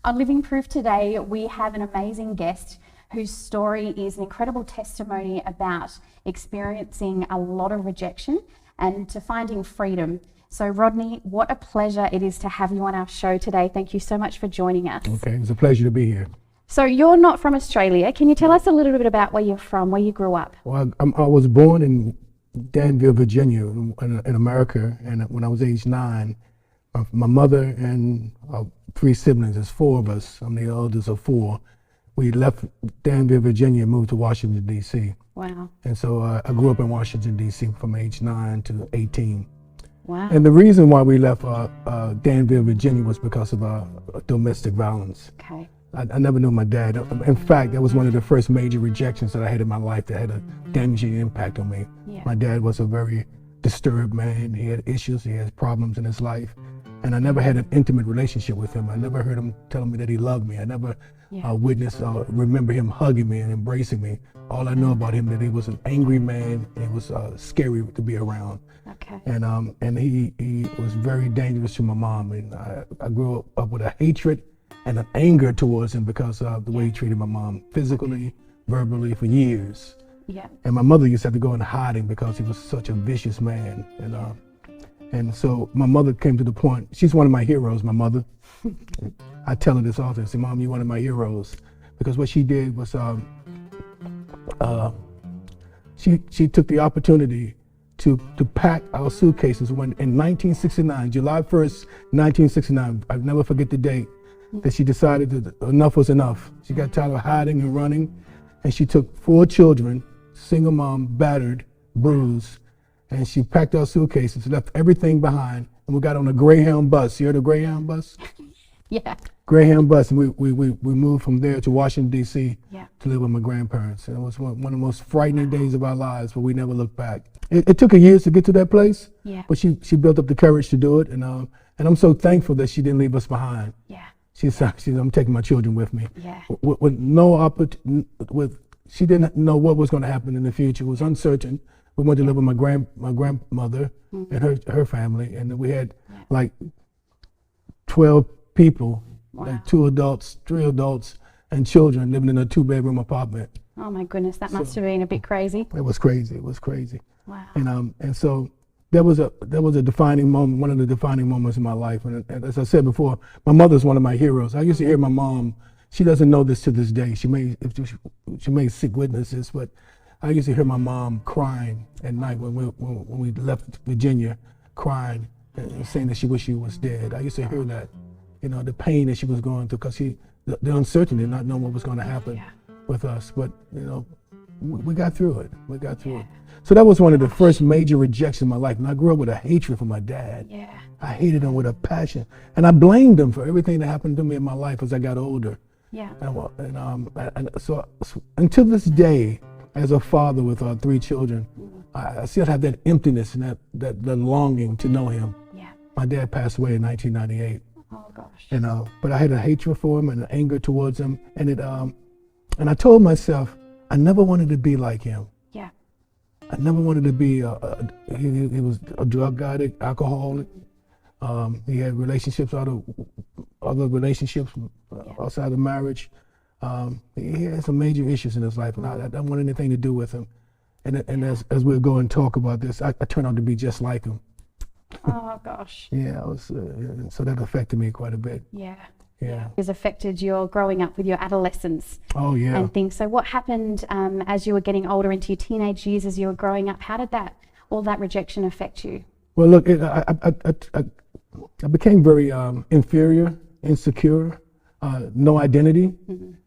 On Living Proof today, we have an amazing guest whose story is an incredible testimony about experiencing a lot of rejection and to finding freedom. So Rodney, what a pleasure it is to have you on our show today. Thank you so much for joining us. Okay, it's a pleasure to be here. So you're not from Australia. Can you tell us a little bit about where you're from, where you grew up? Well, I was born in Danville, Virginia, in America, and when I was age 9, my mother and 3 siblings, there's 4 of us, I'm the eldest of 4, we left Danville, Virginia and moved to Washington, D.C. Wow. And so I grew up in Washington, D.C. from age 9 to 18. Wow. And the reason why we left Danville, Virginia was because of domestic violence. Okay. I never knew my dad. In fact, that was one of the first major rejections that I had in my life that had a damaging impact on me. Yeah. My dad was a very disturbed man. He had issues, he had problems in his life. And I never had an intimate relationship with him. I never heard him telling me that he loved me. I never witnessed or remember him hugging me and embracing me. All I know about him that he was an angry man. And he was scary to be around. Okay. And he was very dangerous to my mom. And I grew up with a hatred and an anger towards him because of the way he treated my mom, physically, verbally, for years. Yeah. And my mother used to have to go in hiding because he was such a vicious man. And so my mother came to the point, she's one of my heroes, my mother. I tell her this often, I say, Mom, you're one of my heroes. Because what she did was, she took the opportunity to pack our suitcases when in 1969, July 1st, 1969, I'll never forget the date, that she decided that enough was enough. She got tired of hiding and running, and she took 4 children, single mom, battered, bruised, and she packed our suitcases, left everything behind, and we got on a Greyhound bus. You heard of Greyhound bus? Yeah. Greyhound bus, and we moved from there to Washington, D.C. Yeah. to live with my grandparents. And it was one of the most frightening days of our lives, but we never looked back. It took her years to get to that place, but she built up the courage to do it, and I'm so thankful that she didn't leave us behind. Yeah. She said, I'm taking my children with me. Yeah. With no opportunity, she didn't know what was going to happen in the future. It was uncertain. We went to live with my grandmother and her family, and we had like 12 people, like 2 adults, 3 adults, and children living in a 2-bedroom apartment. Oh my goodness, that must have been a bit crazy. It was crazy. It was crazy. Wow. And so that was a defining moment, one of the defining moments in my life. And as I said before, my mother's one of my heroes. I used to hear my mom. She doesn't know this to this day. She may seek witnesses, but I used to hear my mom crying at night when we left Virginia, crying and saying that she wished she was dead. I used to hear that, the pain that she was going through because the uncertainty, not knowing what was going to happen with us. But we got through it. We got through it. So that was one of the first major rejections in my life. And I grew up with a hatred for my dad. Yeah. I hated him with a passion, and I blamed him for everything that happened to me in my life as I got older. Yeah. And so until this day, as a father with 3 children, I still have that emptiness and that longing to know him. Yeah. My dad passed away in 1998. Oh gosh. But I had a hatred for him and an anger towards him, and I told myself I never wanted to be like him. Yeah. I never wanted to be. He was a drug addict, alcoholic. He had relationships, other relationships outside of marriage. He had some major issues in his life, and I don't want anything to do with him. And as we'll go and talk about this, I turned out to be just like him. Oh gosh. Yeah, so that affected me quite a bit. Yeah. Yeah. It has affected your growing up with your adolescence. Oh yeah. And things. So what happened as you were getting older into your teenage years, as you were growing up? How did all that rejection affect you? Well, look, I became very inferior, insecure. No identity.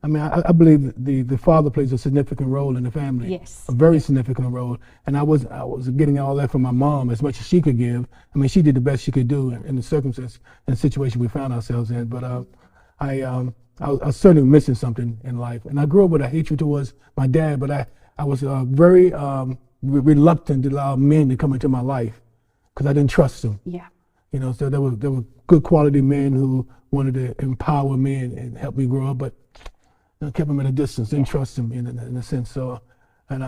I mean, I believe the father plays a significant role in the family. Yes. A very significant role. And I was getting all that from my mom as much as she could give. I mean, she did the best she could do in the circumstance and situation we found ourselves in. But I was certainly missing something in life. And I grew up with a hatred towards my dad, but I was very reluctant to allow men to come into my life because I didn't trust them. Yeah. So there were good quality men who wanted to empower me and help me grow up, but I kept them at a distance, didn't trust them in a sense. So, and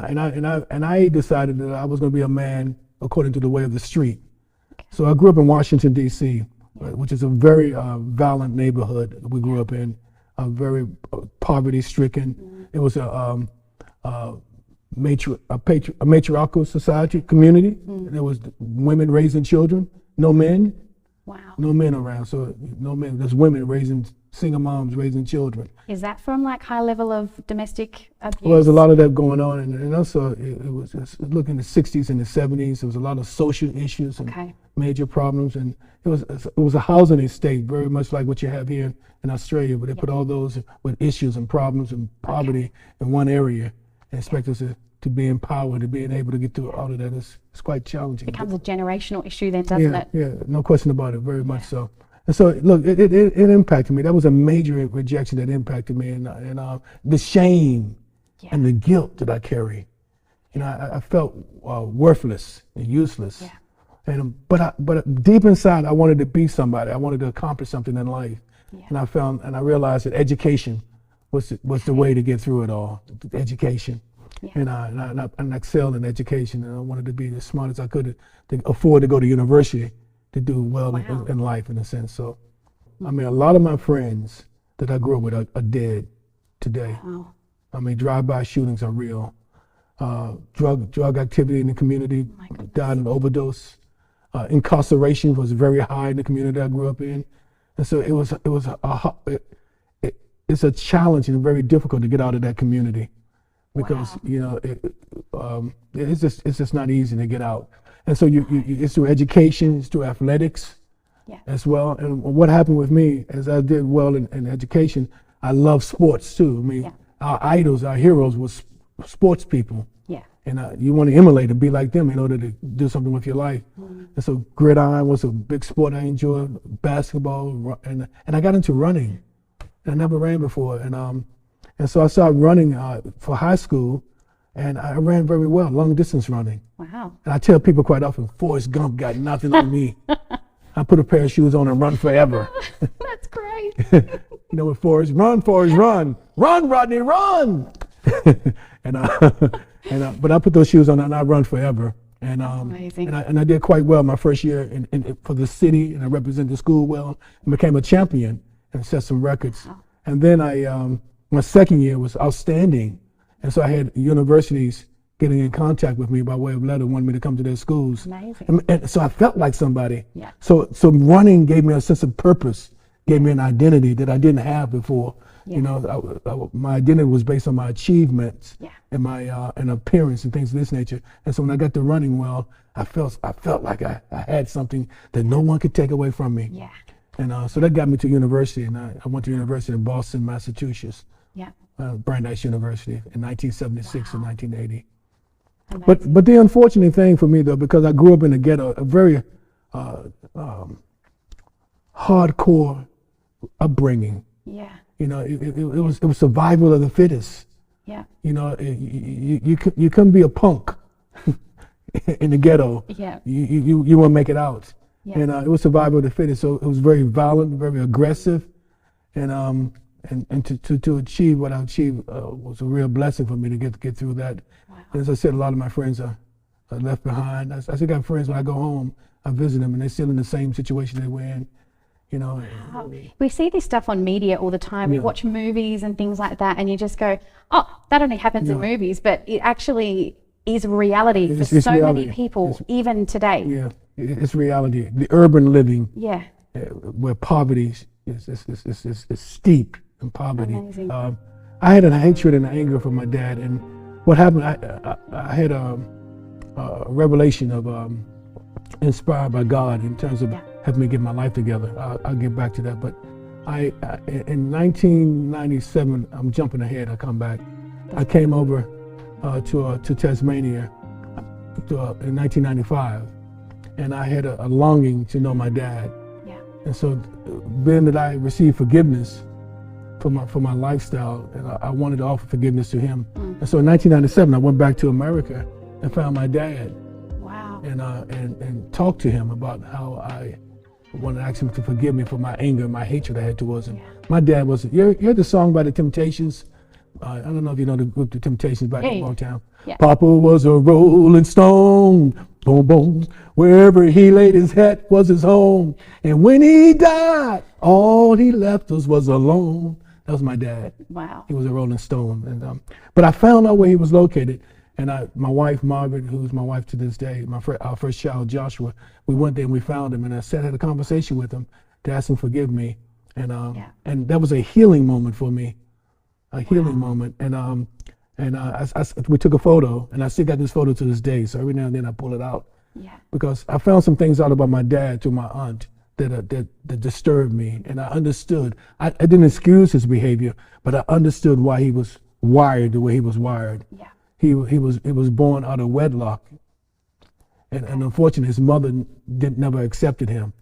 I decided that I was going to be a man according to the way of the street. Okay. So I grew up in Washington, D.C., which is a very violent neighborhood we grew up in, very poverty-stricken. It was a matriarchal society, community. There was women raising children, no men. Wow. No men around, so no men. There's women raising, single moms raising children. Is that from like high level of domestic abuse? Well, there's a lot of that going on, and also it was looking in the 60s and the 70s. There was a lot of social issues and major problems, and it was a housing estate, very much like what you have here in Australia, where they put all those with issues and problems and poverty in one area and expect us to be empowered, to being able to get through all of that. It's quite challenging. It becomes a generational issue then, doesn't it? Yeah, no question about it, very much so. And so, look, it impacted me. That was a major rejection that impacted me, and the shame and the guilt that I carry. You know, I felt worthless and useless. Yeah. And but deep inside, I wanted to be somebody. I wanted to accomplish something in life. Yeah. And I realized that education was the way to get through it all. Education. Yeah. And I excelled in education, and I wanted to be as smart as I could to afford to go to university to do well in life, in a sense. So, I mean, a lot of my friends that I grew up with are dead today. Wow. I mean, drive-by shootings are real. Drug activity in the community, died of overdose. Incarceration was very high in the community I grew up in, and so it's a challenge and very difficult to get out of that community. Because you know it's just not easy to get out, and so it's through education, it's through athletics, as well. And what happened with me, as I did well in education, I love sports too. I mean, our idols, our heroes, was sports people. Yeah. And you want to emulate and be like them in order to do something with your life. And so gridiron was a big sport I enjoyed, basketball, and I got into running. I never ran before, and so I started running for high school, and I ran very well, long distance running. Wow. And I tell people quite often, Forrest Gump got nothing on me. I put a pair of shoes on and run forever. That's great. You know what, Forrest, run, Rodney, run. But I put those shoes on and I run forever. And amazing. And I did quite well my first year for the city, and I represented the school well, and became a champion and set some records. Wow. And then my second year was outstanding, and so I had universities getting in contact with me by way of letter, wanting me to come to their schools. Amazing. And so I felt like somebody. Yeah. So running gave me a sense of purpose, gave me an identity that I didn't have before. Yeah. You know, my identity was based on my achievements and my and appearance and things of this nature. And so when I got to running well, I felt like I had something that no one could take away from me. Yeah. And so that got me to university, and I went to university in Boston, Massachusetts. Yeah. Brandeis University in 1976 and 1980. Amazing. But the unfortunate thing for me, though, because I grew up in the ghetto, a very hardcore upbringing. Yeah. You know, it was survival of the fittest. Yeah. You know, you couldn't be a punk in the ghetto. Yeah. You won't make it out. Yeah. And it was survival of the fittest, so it was very violent, very aggressive, and to achieve what I achieved was a real blessing for me to get through that. Wow. And as I said, a lot of my friends are left behind. I still got friends when I go home, I visit them, and they're still in the same situation they were in. You know. Wow. We see this stuff on media all the time. We watch movies and things like that, and you just go, "Oh, that only happens in movies," but it actually is reality for so many people, even today. Yeah. It's reality. The urban living, where poverty is steep in poverty. Amazing. I had a hatred and anger for my dad, and what happened? I had a revelation of inspired by God in terms of helping me get my life together. I'll get back to that, but in 1997, I'm jumping ahead. I come back. I came over to Tasmania in 1995. And I had a longing to know my dad. Yeah. And so being that I received forgiveness for my lifestyle, and I wanted to offer forgiveness to him. And so in 1997, I went back to America and found my dad. Wow. And talked to him about how I wanted to ask him to forgive me for my anger and my hatred I had towards him. Yeah. My dad was, you heard the song by the Temptations, I don't know if you know the group The Temptations back in Motown. Yeah. Papa was a rolling stone, boom, boom. Wherever he laid his head was his home. And when he died, all he left us was alone. That was my dad. Wow. He was a rolling stone. And but I found out where he was located. And my wife, Margaret, who's my wife to this day, our first child, Joshua, we went there and we found him. And I had a conversation with him to ask him to forgive me. And that was a healing moment for me. A healing moment, and we took a photo, and I still got this photo to this day. So every now and then I pull it out, because I found some things out about my dad through my aunt that disturbed me, and I understood. I didn't excuse his behavior, but I understood why he was wired the way he was wired. Yeah. He was born out of wedlock, and unfortunately his mother never accepted him,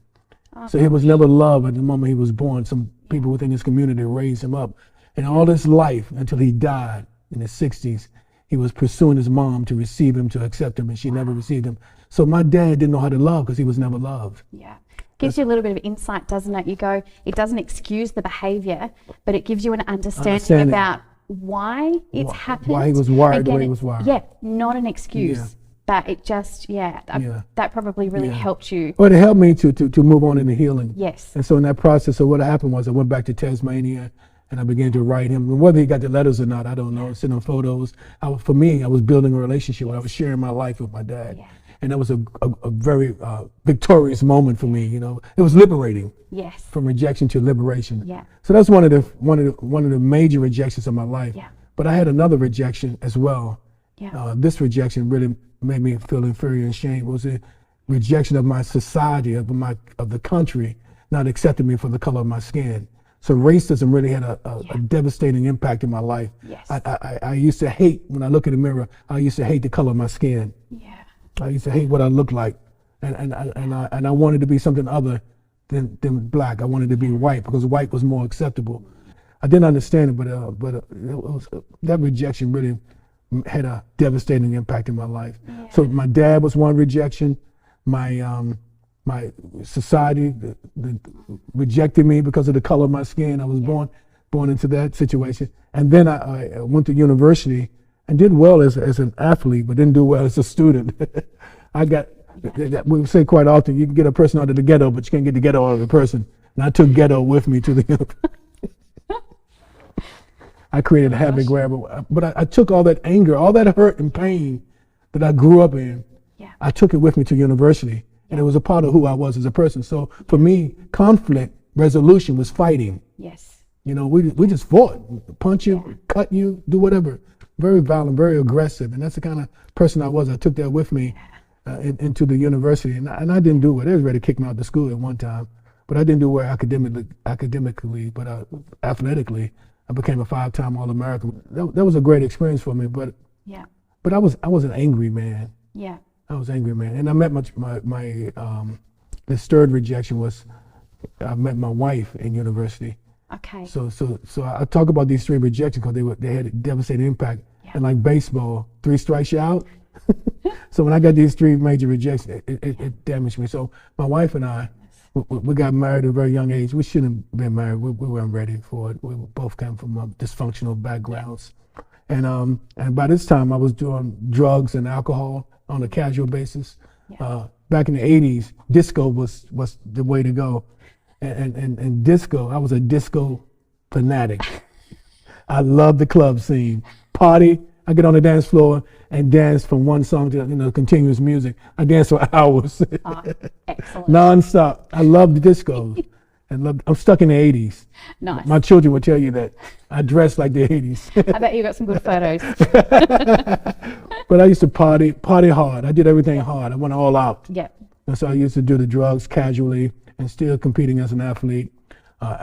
so he was never loved at the moment he was born. Some people within his community raised him up. And all his life, until he died in his 60s, he was pursuing his mom to receive him, to accept him, and she never received him. So my dad didn't know how to love because he was never loved. Yeah. Gives you a little bit of insight, doesn't it? You go, it doesn't excuse the behavior, but it gives you an understanding about why it's happened. Why he was wired the way he was wired. Yeah, not an excuse. But it just, that probably really helped you. Well, it helped me to move on into healing. Yes. And so in that process, so what happened was I went back to Tasmania, and I began to write him. And whether he got the letters or not, I don't know. Sending photos. For me, I was building a relationship. I was sharing my life with my dad. Yeah. And that was a very victorious moment for me. You know, it was liberating. Yes. From rejection to liberation. Yeah. So that's one of the major rejections of my life. Yeah. But I had another rejection as well. Yeah. This rejection really made me feel inferior and shame. It was a rejection of my society, of the country, not accepting me for the color of my skin. So racism really had a devastating impact in my life. Yes. I used to hate, when I look in the mirror, I used to hate the color of my skin. Yeah. I used to hate what I looked like. And I wanted to be something other than black. I wanted to be white because white was more acceptable. I didn't understand it, but that rejection really had a devastating impact in my life. Yeah. So my dad was one rejection. My society rejected me because of the color of my skin. I was born into that situation. And then I went to university and did well as an athlete, but didn't do well as a student. We say quite often, you can get a person out of the ghetto, but you can't get the ghetto out of the person. And I took ghetto with me to the university. I created havoc wherever, but I took all that anger, all that hurt and pain that I grew up in. Yeah. I took it with me to university. And it was a part of who I was as a person. So for me, conflict resolution was fighting. Yes. You know, we just fought, punch you, cut you, do whatever. Very violent, very aggressive, and that's the kind of person I was. I took that with me into the university, and I didn't do well. They was ready to kick me out of school at one time, but I didn't do well academically, but athletically, I became a 5-time All-American. That was a great experience for me, but I was an angry man. Yeah. I was an angry man, and I met this third rejection was I met my wife in university. Okay. So I talk about these 3 rejections because they had a devastating impact. Yeah. And like baseball, 3 strikes you out. So when I got these 3 major rejections, it damaged me. So my wife and I, we got married at a very young age. We shouldn't have been married. We weren't ready for it. We both came from dysfunctional backgrounds. And by this time I was doing drugs and alcohol on a casual basis. Yeah. Back in the 80s, disco was the way to go. And disco, I was a disco fanatic. I loved the club scene. Party, I get on the dance floor and dance from one song to continuous music. I dance for hours. Excellent. Non-stop. I love the disco. I'm stuck in the 80s. Nice. My children would tell you that I dressed like the 80s. I bet you got some good photos. But I used to party hard. I did everything hard. I went all out. Yeah. And so I used to do the drugs casually and still competing as an athlete,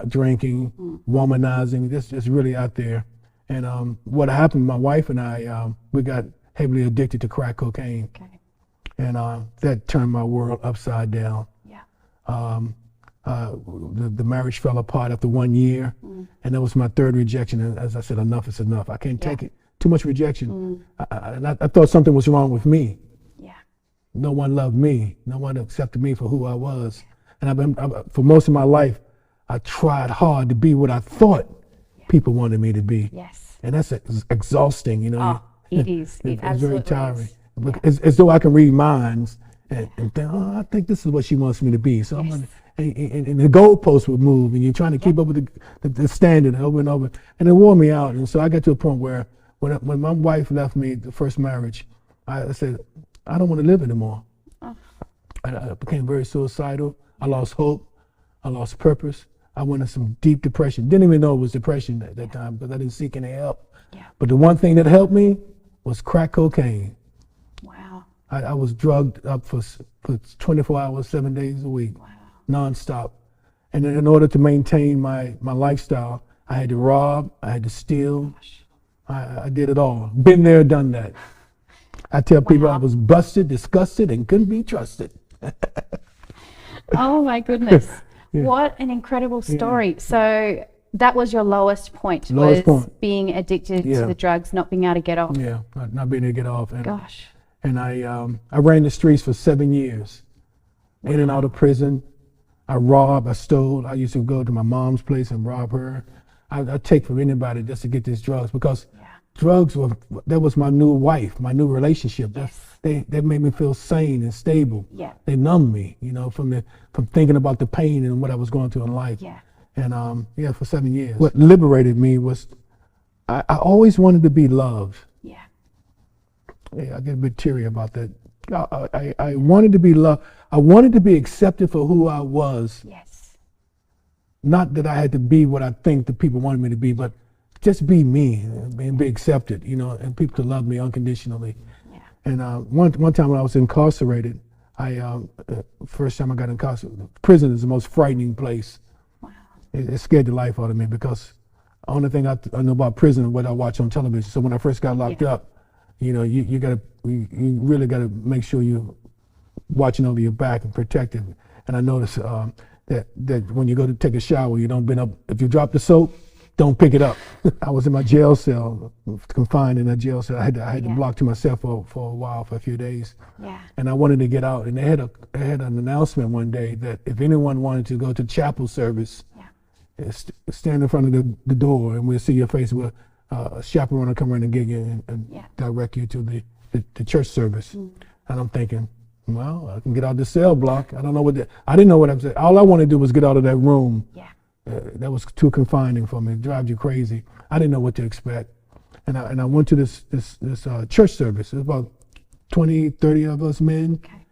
drinking, womanizing, just really out there. And what happened, my wife and I, we got heavily addicted to crack cocaine. Okay. And that turned my world upside down. Yeah. The marriage fell apart after 1 year, and that was my 3rd rejection. And as I said, enough is enough. I can't take it. Too much rejection. I thought something was wrong with me. Yeah. No one loved me. No one accepted me for who I was. And for most of my life, I tried hard to be what I thought people wanted me to be. Yes. And that's exhausting, you know. Oh, it is. It It's absolutely very tiring. is. It's as though I can read minds and think, oh, I think this is what she wants me to be. So I'm Yes. gonna, and the goalposts would move, and you're trying to keep up with the standard over and over, and it wore me out. And so I got to a point where when my wife left me, the first marriage, I said, I don't want to live anymore. Oh. I became very suicidal. I lost hope. I lost purpose. I went into some deep depression. Didn't even know it was depression at that time because I didn't seek any help. Yeah. But the one thing that helped me was crack cocaine. Wow. I was drugged up for 24 hours, 7 days a week, Wow. nonstop. And in order to maintain my lifestyle, I had to rob, I had to steal. Gosh. I did it all. Been there, done that. I tell people I was busted, disgusted, and couldn't be trusted. Oh my goodness. Yeah. What an incredible story. So that was your lowest point, Lowest was point. being addicted Yeah. to the drugs, not being able to get off. Yeah, not being able to get off. Gosh. And I ran the streets for 7 years, in and out of prison. I robbed, I stole. I used to go to my mom's place and rob her. I'd take from anybody just to get these drugs because drugs that was my new wife, my new relationship. Yes. They made me feel sane and stable. Yeah. They numbed me, you know, from thinking about the pain and what I was going through in life. Yeah. And for 7 years. What liberated me was I always wanted to be loved. Yeah. Yeah, I get a bit teary about that. I wanted to be loved. I wanted to be accepted for who I was. Yes. Not that I had to be what I think the people wanted me to be, but just be me and be accepted, you know, and people to love me unconditionally. Yeah. And one time when I was incarcerated, first time I got incarcerated, prison is the most frightening place. Wow. It scared the life out of me because the only thing I know about prison is what I watch on television. So when I first got locked up, you know, you really gotta make sure you're watching over your back and protected. And I noticed that when you go to take a shower, you don't bend up. If you drop the soap, don't pick it up. I was in my jail cell, confined in a jail cell. I had to block to myself for a while, for a few days. Yeah. And I wanted to get out. And they had an announcement one day that if anyone wanted to go to chapel service, stand in front of the door, and we'll see your face. A chaperone will come around and get you and direct you to the church service. And I'm thinking, well, I can get out the cell block. I don't know I didn't know what I was saying. All I wanted to do was get out of that room. Yeah. That was too confining for me. It drives you crazy. I didn't know what to expect. And I went to this church service. There was about 20, 30 of us men. Okay.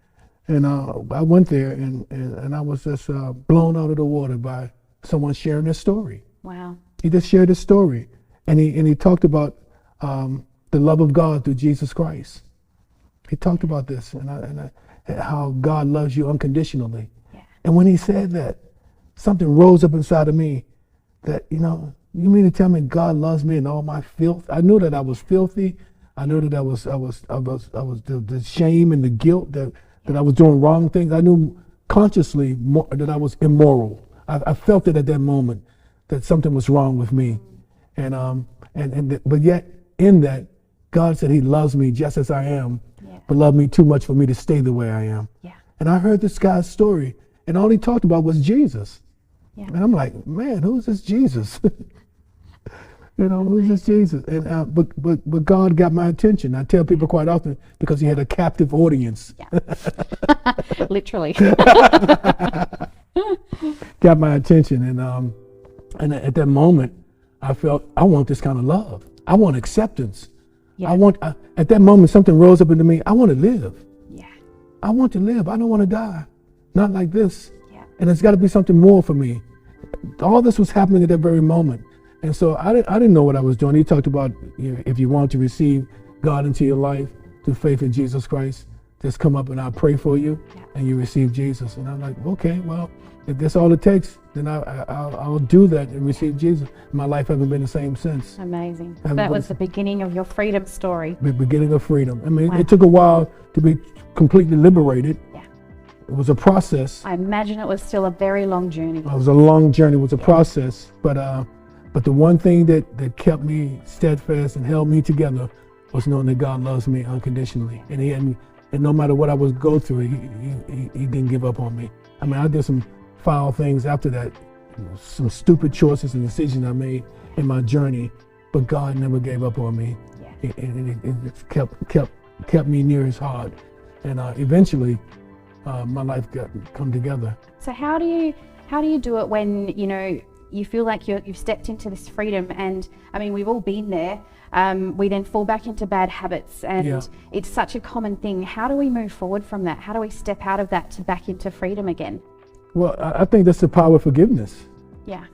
And I went there and I was just blown out of the water by someone sharing their story. Wow. He just shared his story. And he talked about the love of God through Jesus Christ. He talked about this and how God loves you unconditionally. Yeah. And when he said that, something rose up inside of me that, you know, you mean to tell me God loves me and all my filth? I knew that I was filthy. I knew that I was the shame and the guilt that I was doing wrong things. I knew consciously that I was immoral. I felt it at that moment that something was wrong with me. But yet in that, God said he loves me just as I am, but loved me too much for me to stay the way I am. Yeah. And I heard this guy's story, and all he talked about was Jesus. Yeah. And I'm like, man, who's this Jesus? You know, who's this Jesus? And but God got my attention. I tell people quite often because he had a captive audience. Yeah. Literally. Got my attention, and at that moment, I felt I want this kind of love. I want acceptance. Yeah. At that moment, something rose up into me. I want to live. Yeah. I want to live. I don't want to die. Not like this. Yeah. And it's got to be something more for me. All this was happening at that very moment. And so I didn't know what I was doing. He talked about, you know, if you want to receive God into your life through faith in Jesus Christ, just come up and I'll pray for you, and you receive Jesus. And I'm like, okay, well, if that's all it takes, then I'll do that and receive Jesus. My life hasn't been the same since. Amazing. That was the beginning of your freedom story. The beginning of freedom. I mean, it took a while to be completely liberated. Yeah. It was a process. I imagine it was still a very long journey. It was a long journey. It was a process. But the one thing that kept me steadfast and held me together was knowing that God loves me unconditionally. And no matter what I was go through, he didn't give up on me. I mean, I did some foul things after that, some stupid choices and decisions I made in my journey, but God never gave up on me. Yeah. It kept me near His heart, and eventually, my life come together. So how do you do it when you feel like you've stepped into this freedom? And I mean, we've all been there. We then fall back into bad habits, and it's such a common thing. How do we move forward from that? How do we step out of that to back into freedom again? Well, I think that's the power of forgiveness. Yeah.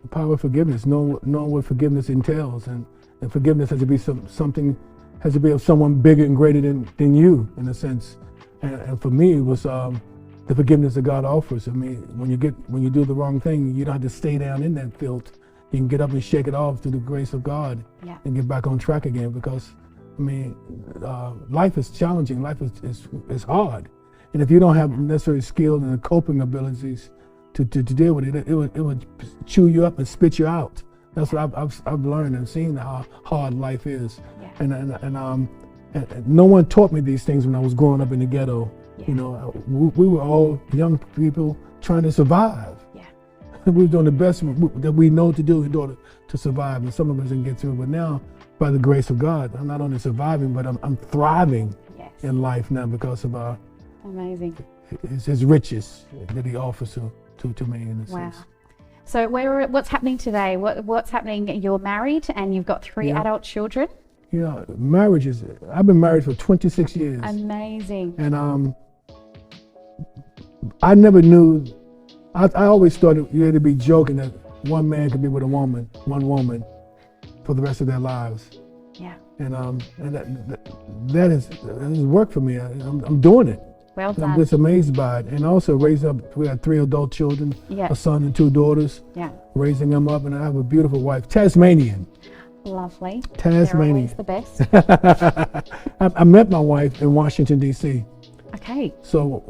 The power of forgiveness, knowing what forgiveness entails, and forgiveness has to be something, has to be of someone bigger and greater than you, in a sense. And for me, it was the forgiveness that God offers. I mean, when you do the wrong thing, you don't have to stay down in that filth. You can get up and shake it off through the grace of God, and get back on track again. Because I mean, life is challenging. Life is hard, and if you don't have necessary skill and the coping abilities to deal with it, it would chew you up and spit you out. That's what I've learned and seen how hard life is. Yeah. And no one taught me these things when I was growing up in the ghetto. Yeah. We were all young people trying to survive. Yeah. We were doing the best that we know to do in order to survive, and some of us didn't get through. But now, by the grace of God, I'm not only surviving, but I'm thriving in life now because of amazing His riches that He offers to me in a sense. So what's happening today? What's happening? You're married and you've got 3 adult children. I've been married for 26 years. Amazing. And I never knew, I always thought you had to be joking that one man could be with one woman for the rest of their lives. Yeah. And that has worked for me. I'm doing it. Well done. I'm just amazed by it. And also we had 3 adult children, a son and 2 daughters. Yeah. Raising them up, and I have a beautiful wife, Tasmanian. Lovely. Tasmania. They're always the best. I met my wife in Washington, D.C. Okay. So.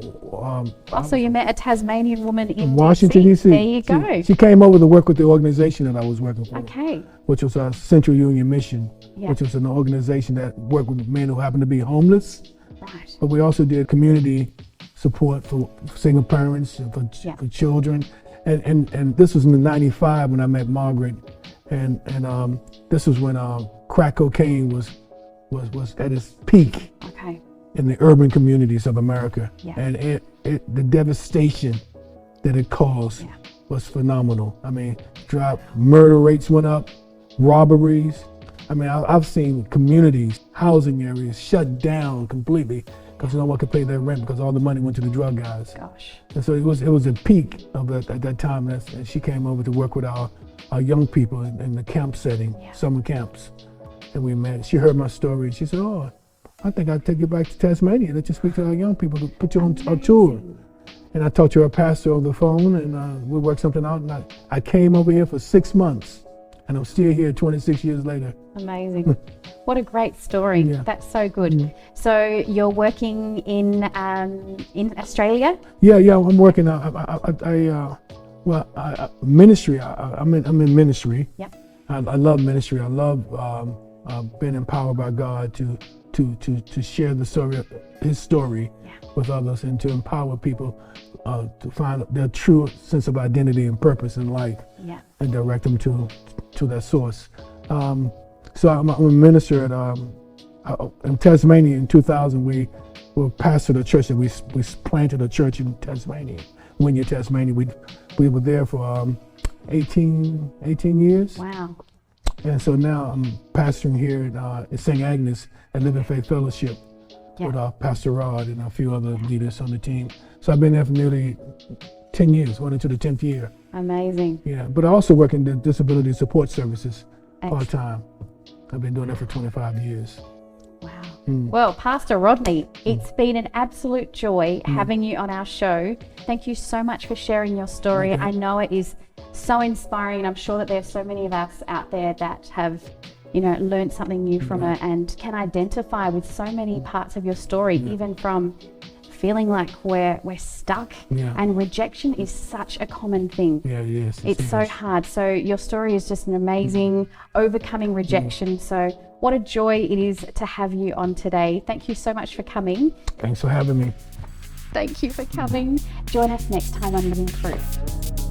Also, you met a Tasmanian woman in Washington, D.C. There you go. She came over to work with the organization that I was working for. Okay. Which was our Central Union Mission, which was an organization that worked with men who happened to be homeless. Right. But we also did community support for single parents and for children. And this was in '95 when I met Margaret. And this was when crack cocaine was at its peak in the urban communities of America. Yeah. And the devastation that it caused was phenomenal. I mean, murder rates went up, robberies. I mean, I've seen communities, housing areas shut down completely because no one could pay their rent because all the money went to the drug guys. Gosh. And so it was a peak of at that time. And she came over to work with our young people in the camp setting, summer camps. And we met. She heard my story. She said, "Oh, I think I'll take you back to Tasmania. Let you speak to our young people to put you on a tour." And I talked to her pastor on the phone, and we worked something out. And I came over here for 6 months, and I'm still here 26 years later. Amazing. What a great story. Yeah. That's so good. So you're working in Australia? Yeah, I'm working. Ministry. I'm in ministry. Yep. I love ministry. I love being empowered by God to share the story, His story, with others, and to empower people to find their true sense of identity and purpose in life, and direct them to that source. So I'm a minister in Tasmania. In 2000, we pastored a church, and we planted a church in Tasmania. Wynyard, Tasmania. We were there for 18 years. Wow. And so now I'm pastoring here at St. Agnes at Living Faith Fellowship with Pastor Rod and a few other leaders on the team. So I've been there for nearly 10 years, going into the 10th year. Amazing. Yeah, but I also work in the disability support services part-time. I've been doing that for 25 years. Wow. Well, Pastor Rodney, it's been an absolute joy having you on our show. Thank you so much for sharing your story. I know it is so inspiring. I'm sure that there's so many of us out there that have, learned something new from it and can identify with so many parts of your story, even from feeling like we're stuck. And rejection is such a common thing. Yeah, yes. It's so hard. So your story is just an amazing overcoming rejection. So what a joy it is to have you on today. Thank you so much for coming. Thanks for having me. Thank you for coming. Join us next time on Living Fruit.